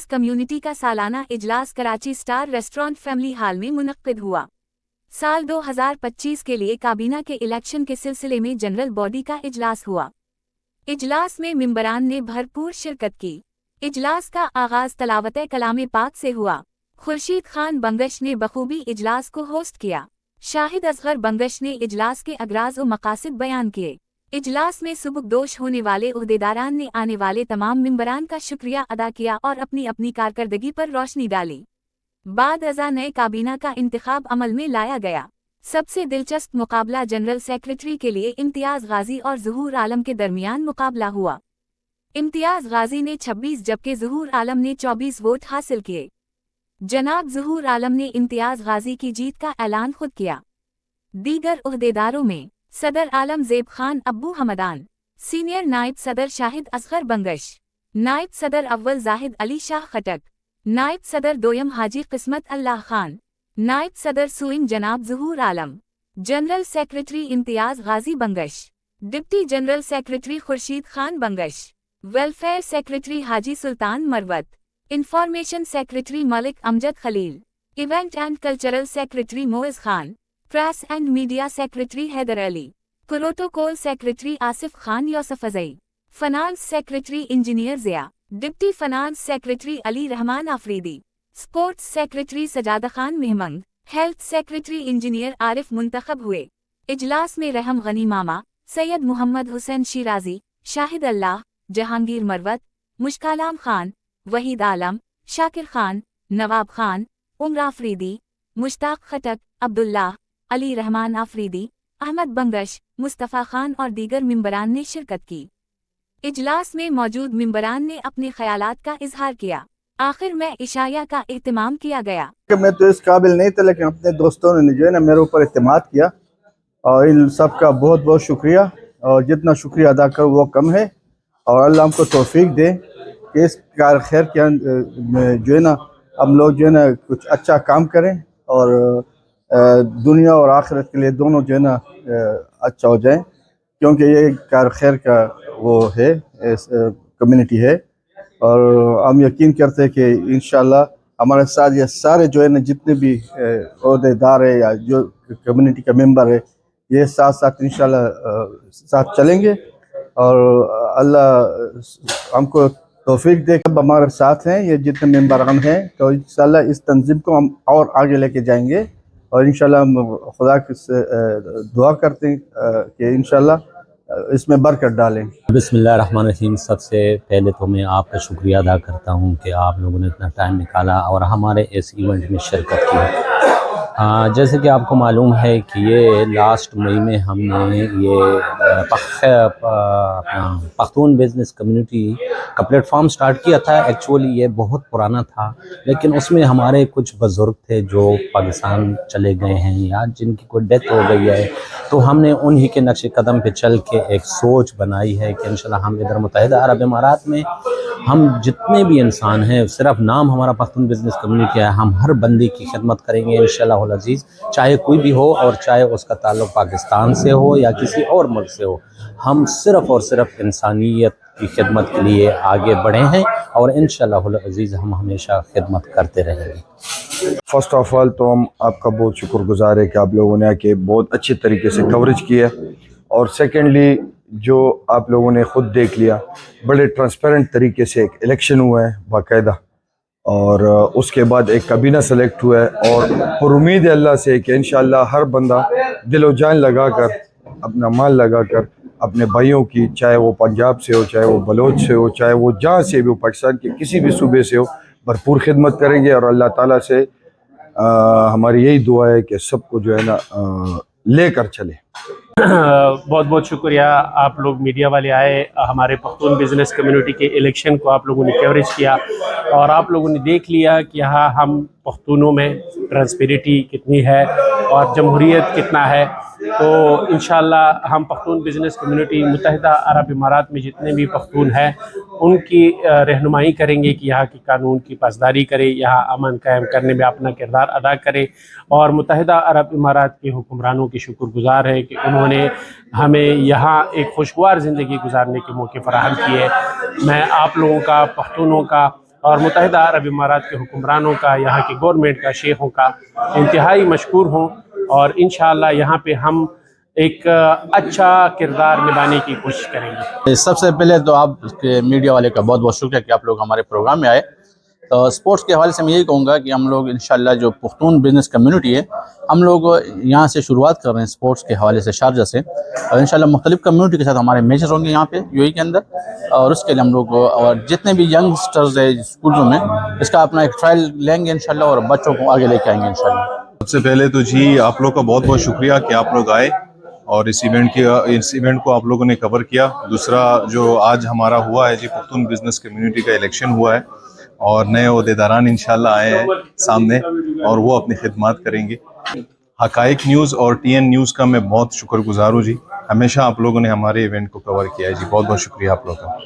Business community का सालाना इजलास Karachi star restaurant family hall में मुनक्किद हुआ। साल 2025 के लिए काबीना के इलेक्शन के सिलसिले में जनरल बॉडी का इजलास हुआ। इजलास में मिंबरान ने भरपूर शिरकत की। इजलास का आगाज तलावत कलाम पाक से हुआ। खुर्शीद खान बंगश ने बखूबी इजलास को होस्ट किया। शाहिद असगर बंगश ने इजलास के अगराज और मकासिद बयान किए। इजलास में सुबुकदोश होने वाले उहदेदारान ने आने वाले तमाम मिंबरान का शुक्रिया अदा किया और अपनी अपनी कारकर्दगी पर रोशनी डाली। बाद अज़ा नए काबीना का इंतखाब अमल में लाया गया। सबसे दिलचस्प मुकाबला जनरल सेक्रेटरी के लिए इम्तियाज़ गाजी और ज़हूर आलम के दरमियान मुकाबला हुआ। इम्तियाज़ गाजी ने 26 जबकि ज़हूर आलम ने 24 वोट हासिल किए। जनाब ज़हूर आलम ने इम्तियाज़ गाजी की जीत का ऐलान खुद किया। दीगर उहदेदारों में सदर आलम ज़ेब खान अब्बू हमदान, सीनियर नायब सदर शाहिद असगर बंगश, नायब सदर अव्वल जाहिद अली शाह खटक, नायब सदर दोयम हाजी किस्मत अल्लाह खान, नायब सदर सुइन जनाब Zahoor Alam, general secretary Imtiaz Ghazi Bangash, deputy general secretary Khurshid Khan Bangash, welfare secretary Haji Sultan Marwat, information secretary Malik Amjad Khalil, event and cultural secretary Moiz Khan, press and media secretary Haider Ali, protocol secretary Asif Khan Yousafzai, finance secretary engineer Zia, deputy finance secretary Ali Rehman Afridi, sports secretary Sajada Khan Mohmand, health secretary engineer Arif मुंतखब हुए। इजलास में रहम गनी मामा, सैयद मोहम्मद हुसैन शिराजी, शाहिद अल्लाह, जहांगीर मरवत, मुश्कालाम खान, वहीद आलम, शाकिर खान, नवाब खान, उमर आफरीदी, मुश्ताक खटक, अब्दुल्लाह, अली रहमान आफरीदी, अहमद बंगश, मुस्तफ़ा खान और दीगर मिंबरान ने शिरकत की। इजलास में मौजूद मिंबरान ने अपने ख्यालात का इजहार किया। आखिर में इशाया का एहतमाम किया गया। मैं तो इस काबिल नहीं था, लेकिन अपने दोस्तों ने जो है ना मेरे ऊपर इत्तेमाद किया और इन सब का बहुत बहुत शुक्रिया। और जितना शुक्रिया अदा करूँ वो कम है। और अल्लाह हमको तौफीक दे कि इस कार खैर के जो है ना हम लोग जो है ना कुछ अच्छा काम करें और दुनिया और आखिरत के लिए दोनों जो है ना अच्छा हो जाए, क्योंकि ये कार खैर का वो है, कम्युनिटी है। और हम यकीन करते हैं कि इंशाल्लाह हमारे साथ ये सारे जो है ना जितने भी ओहदेदार है या जो कम्युनिटी का मेंबर है, ये साथ साथ इंशाल्लाह साथ चलेंगे और अल्लाह हमको तौफीक दे। अब हमारे साथ हैं ये जितने मेंबरान हैं, तो इंशाल्लाह इस तंजीम को हम और आगे लेके जाएंगे और इंशाल्लाह हम खुदा से दुआ करते हैं कि इंशाल्लाह इसमें बरकत डालें। बिस्मिल्लाहिर्रहमानिर्रहीम। सबसे पहले तो मैं आपका शुक्रिया अदा करता हूँ कि आप लोगों ने इतना टाइम निकाला और हमारे इस इवेंट में शिरकत की। जैसे कि आपको मालूम है कि ये लास्ट मई में हमने ये अपना पख्तून बिज़नेस कम्युनिटी का प्लेटफॉर्म स्टार्ट किया था। एक्चुअली ये बहुत पुराना था, लेकिन उसमें हमारे कुछ बुज़ुर्ग थे जो पाकिस्तान चले गए हैं या जिनकी कोई डेथ हो गई है, तो हमने उन्हीं के नक्शे कदम पे चल के एक सोच बनाई है कि इंशाल्लाह हम इधर मुत्तहिदा अरब इमारात में हम जितने भी इंसान हैं, सिर्फ नाम हमारा पख्तून बिज़नेस कम्युनिटी है, हम हर बंदे की खिदमत करेंगे इंशाल्लाह अज़ीज़, चाहे कोई भी हो और चाहे उसका ताल्लुक़ पाकिस्तान से हो या किसी और मुल्क से हो। हम सिर्फ़ और सिर्फ इंसानियत की खिदमत के लिए आगे बढ़े हैं और इंशाल्लाह अज़ीज़ हम हमेशा खिदमत करते रहेंगे। फ़र्स्ट ऑफ़ ऑल तो हम आपका बहुत शुक्रगुज़ार है कि आप लोगों ने आके बहुत अच्छे तरीके से कवरेज किया, और सेकेंडली जो आप लोगों ने ख़ुद देख लिया, बड़े ट्रांसपेरेंट तरीके से एक इलेक्शन हुआ है बाकायदा, और उसके बाद एक काबीना सेलेक्ट हुआ है, और पर उम्मीद है अल्लाह से कि इंशाअल्लाह हर बंदा दिल और जान लगा कर, अपना माल लगा कर अपने भाइयों की, चाहे वो पंजाब से हो, चाहे वो बलोच से हो, चाहे वो जहाँ से भी हो, पाकिस्तान के किसी भी सूबे से हो, भरपूर खिदमत करेंगे। और अल्लाह ताला से हमारी यही दुआ है कि सबको जो है ना लेकर चले। बहुत बहुत शुक्रिया, आप लोग मीडिया वाले आए, हमारे पख्तून बिज़नेस कम्युनिटी के इलेक्शन को आप लोगों ने कवरेज किया और आप लोगों ने देख लिया कि यहाँ हम पख्तूनों में ट्रांसपेरेंटी कितनी है और जमहूरियत कितना है। तो इंशाअल्लाह हम पख्तून बिज़नेस कम्युनिटी मुत्तहिदा अरब इमारात में जितने भी पख्तून हैं उनकी रहनुमाई करेंगे कि यहाँ की कानून की पासदारी करे, यहाँ अमन कायम करने में अपना किरदार अदा करे। और मुत्तहिदा अरब इमारात के हुक्मरानों की शुक्रगुजार है कि उन्होंने हमें यहाँ एक खुशगवार ज़िंदगी गुजारने के मौके फराहम किए। मैं आप लोगों का, पख्तूनों का اور متحدہ عرب امارات کے حکمرانوں کا، یہاں کی گورنمنٹ کا، شیخوں کا انتہائی مشکور ہوں، اور انشاءاللہ یہاں پہ ہم ایک اچھا کردار نبھانے کی کوشش کریں گے۔ سب سے پہلے تو آپ کے میڈیا والے کا بہت بہت شکریہ کہ آپ لوگ ہمارے پروگرام میں آئے۔ تو اسپورٹس کے حوالے سے میں یہی کہوں گا کہ ہم لوگ انشاءاللہ جو پختون بزنس کمیونٹی ہے، ہم لوگ یہاں سے شروعات کر رہے ہیں اسپورٹس کے حوالے سے شارجہ سے، اور انشاءاللہ مختلف کمیونٹی کے ساتھ ہمارے میچز ہوں گے یہاں پہ یو اے کے اندر، اور اس کے لیے ہم لوگ اور جتنے بھی ینگسٹرز ہیں اسکولوں میں اس کا اپنا ایک ٹرائل لیں گے انشاءاللہ، اور بچوں کو آگے لے کے آئیں گے انشاءاللہ۔ سب سے پہلے تو جی آپ لوگ کا بہت بہت شکریہ کہ آپ لوگ آئے اور اس ایونٹ کو آپ لوگوں نے کور کیا۔ دوسرا جو آج ہمارا ہوا ہے جی، پختون بزنس کمیونٹی کا الیکشن ہوا ہے، اور نئے عہدیداران انشاءاللہ آئے ہیں سامنے، اور وہ اپنی خدمات کریں گے۔ حقائق نیوز اور ٹی این نیوز کا میں بہت شکر گزار ہوں جی، ہمیشہ آپ لوگوں نے ہمارے ایونٹ کو کور کیا ہے جی، بہت بہت شکریہ آپ لوگوں کا۔